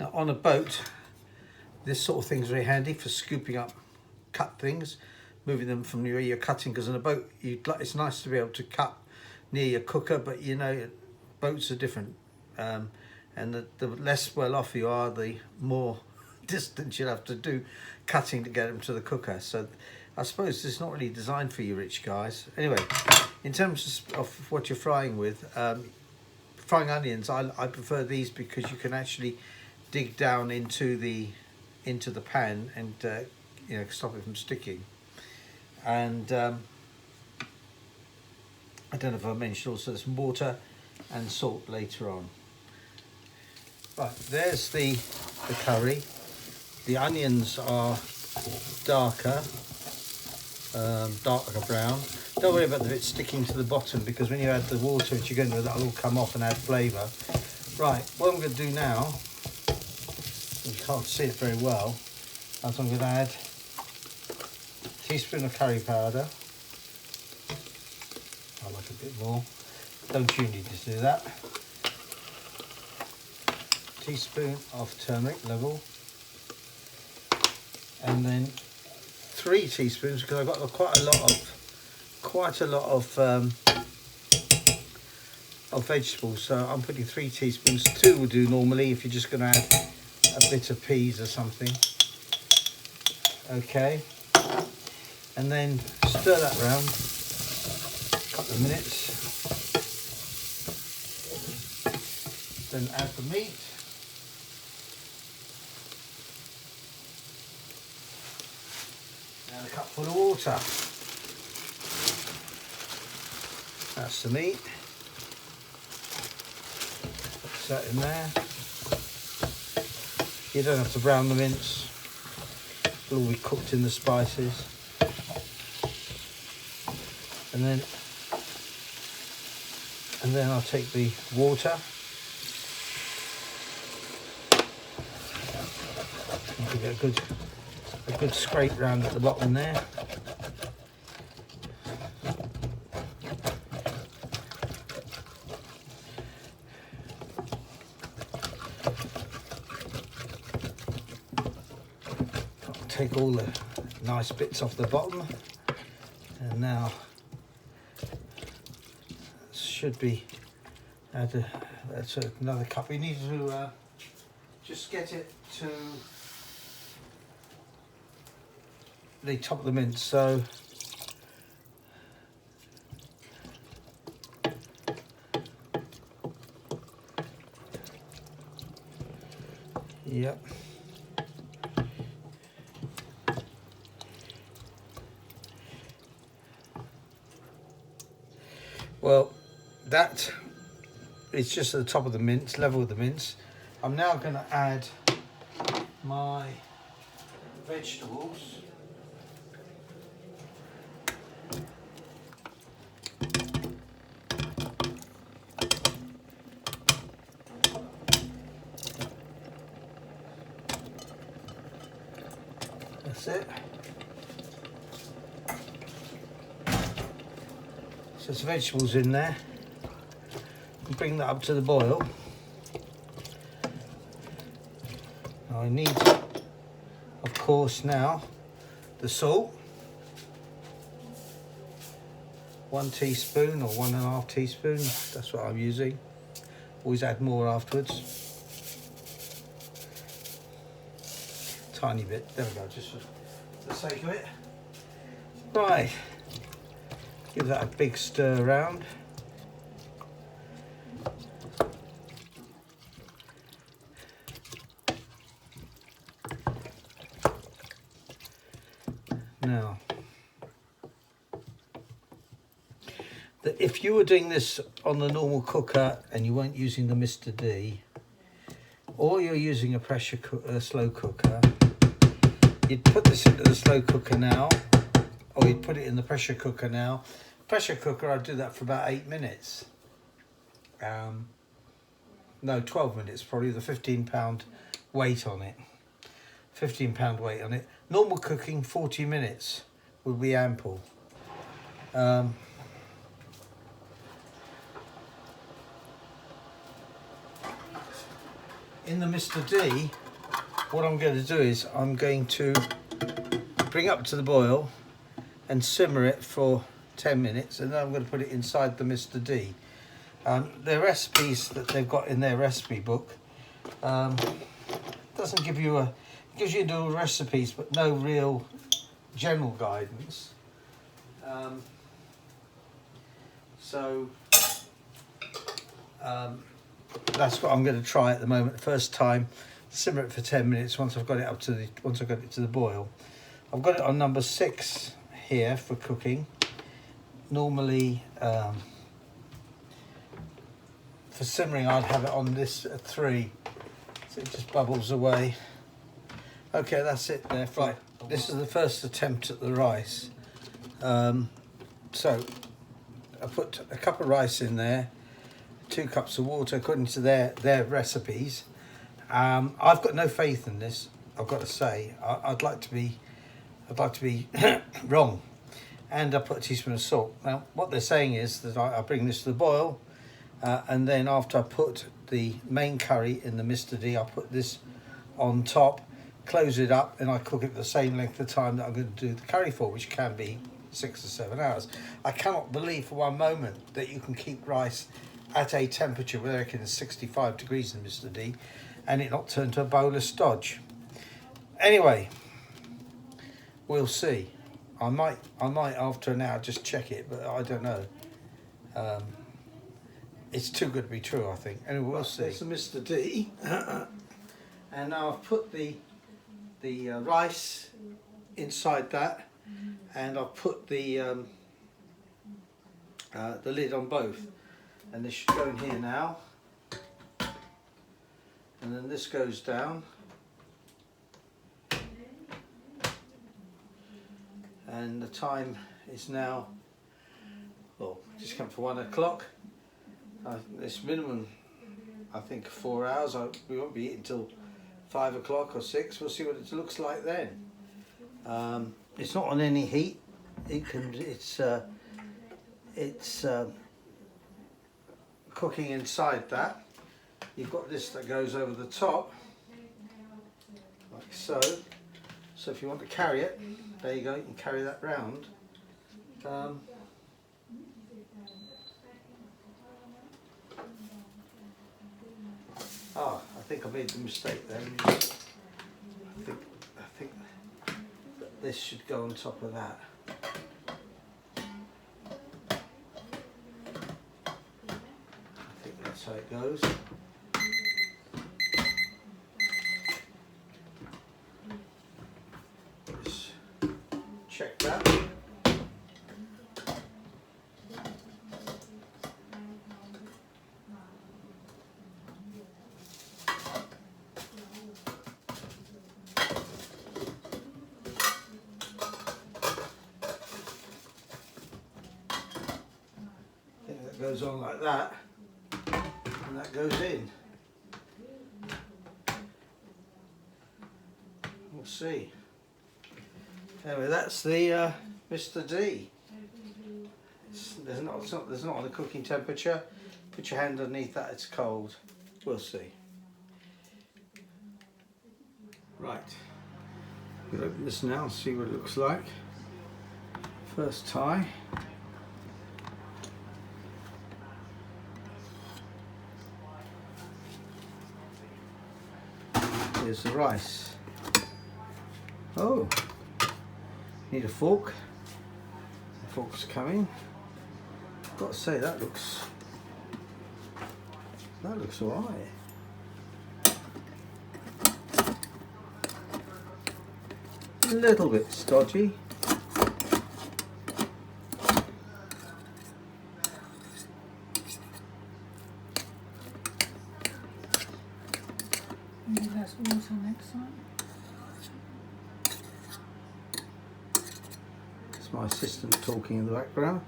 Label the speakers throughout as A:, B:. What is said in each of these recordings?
A: Now on a boat, this sort of thing is very handy for scooping up cut things, moving them from where you're cutting, because on a boat it's nice to be able to cut near your cooker, but you know boats are different, and the less well off you are, the more distance you'll have to do cutting to get them to the cooker. So I suppose it's not really designed for you rich guys. Anyway, in terms of what you're frying with, frying onions, I prefer these because you can actually dig down into the pan and you know, stop it from sticking. And I don't know if I mentioned also some water and salt later on. Right, there's the curry. The onions are darker brown. Don't worry about the bit sticking to the bottom, because when you add the water which you're going to, that'll all come off and add flavour. Right, what I'm going to do now, you can't see it very well, is I'm going to add a teaspoon of curry powder. I like a bit more. Don't you need to do that? Teaspoon of turmeric level, and then 3 teaspoons, because I've got quite a lot of vegetables, so I'm putting 3 teaspoons. 2 will do normally if you're just going to add a bit of peas or something. Okay, and then stir that around a couple of minutes, then add the meat. And a cupful of water. That's the meat. Put that in there. You don't have to brown the mince. It'll all be cooked in the spices. And then I'll take the water. And give it a good scrape round at the bottom there. Take all the nice bits off the bottom, and now should be add that's another cup. We need to just get it to the top of the mince. So yep. Well, that is just at the top of the mince, level with the mince. I'm now going to add my vegetables. That's it. So there's vegetables in there. And bring that up to the boil. Now I need, of course, now the salt. 1 teaspoon or 1.5 teaspoons. That's what I'm using. Always add more afterwards. Tiny bit. There we go. Just for the sake of it. Right. Give that a big stir around. Now, if you were doing this on the normal cooker and you weren't using the MrD, or you're using a slow cooker, you'd put this into the slow cooker now, or you'd put it in the pressure cooker now. Pressure cooker, I'd do that for about 8 minutes. No, 12 minutes probably, the 15-pound weight on it. 15-pound weight on it. Normal cooking, 40 minutes would be ample. in the Mr. D, what I'm going to do is I'm going to bring up to the boil and simmer it for 10 minutes, and then I'm going to put it inside the Mr. D. The recipes that they've got in their recipe book doesn't give you it gives you the recipes but no real general guidance. That's what I'm going to try at the moment. First time, simmer it for 10 minutes. Once I've got it to the boil, I've got it on number 6 here for cooking. Normally, for simmering, I'd have it on this 3, so it just bubbles away. Okay, that's it there. Right, this is the first attempt at the rice. So I put a cup of rice in there, 2 cups of water according to their recipes. I've got no faith in this, I've got to say. I'd like to be wrong. And I put a teaspoon of salt. Now what they're saying is that I bring this to the boil, and then after I put the main curry in the Mr. D, I put this on top, close it up, and I cook it the same length of time that I'm going to do the curry for, which can be 6 or 7 hours. I cannot believe for one moment that you can keep rice at a temperature, where I reckon it's 65 degrees in Mr. D, and it not turn to a bowl of stodge. Anyway, we'll see. I might after an hour just check it, but I don't know. It's too good to be true, I think. Anyway, we'll see. It's a Mr. D, and now I've put the rice inside that, and I've put the lid on both, and this should go in here now, and then this goes down, and the time is now, well, just come for 1 o'clock. This minimum, I think, 4 hours. We won't be eating till 5 o'clock or 6. We'll see what it looks like then. It's not on any heat. It's cooking inside that. You've got this that goes over the top, like so. So if you want to carry it, there you go. You can carry that round. I think I made the mistake there. I think that this should go on top of that. I think that's how it goes. Let's check that. Goes on like that, and that goes in. We'll see. Anyway, that's the Mr. D. There's not on the cooking temperature. Put your hand underneath that, it's cold. We'll see. Right, we'll open this now and see what it looks like. First tie. Here's the rice. Oh, need a fork. The fork's coming. I've got to say that looks alright. A little bit stodgy.
B: Maybe that's water next time.
A: It's my assistant talking in the background.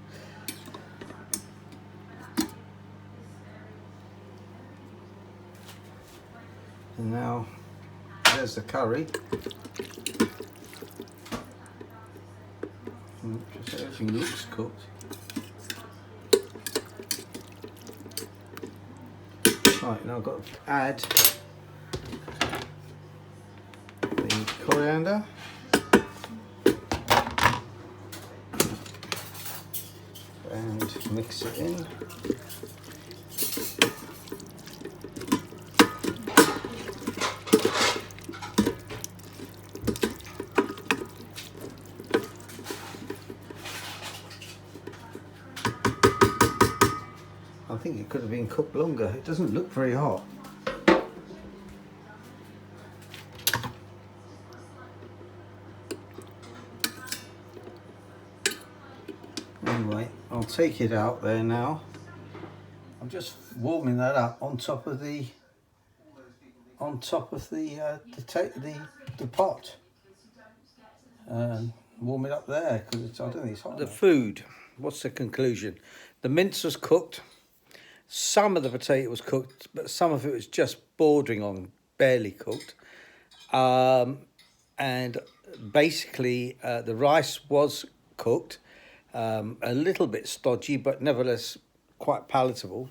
A: And now there's the curry. Just everything looks cooked. Right, now I've got to add
C: coriander. And mix it in. I think it could have been cooked longer. It doesn't look very hot. Anyway, I'll take it out there now. I'm just warming that up on top of the pot. Warm it up there because I don't think it's hot. The food. What's the conclusion? The mince was cooked. Some of the potato was cooked, but some of it was just bordering on barely cooked. And basically, the rice was cooked. A little bit stodgy, but nevertheless quite palatable.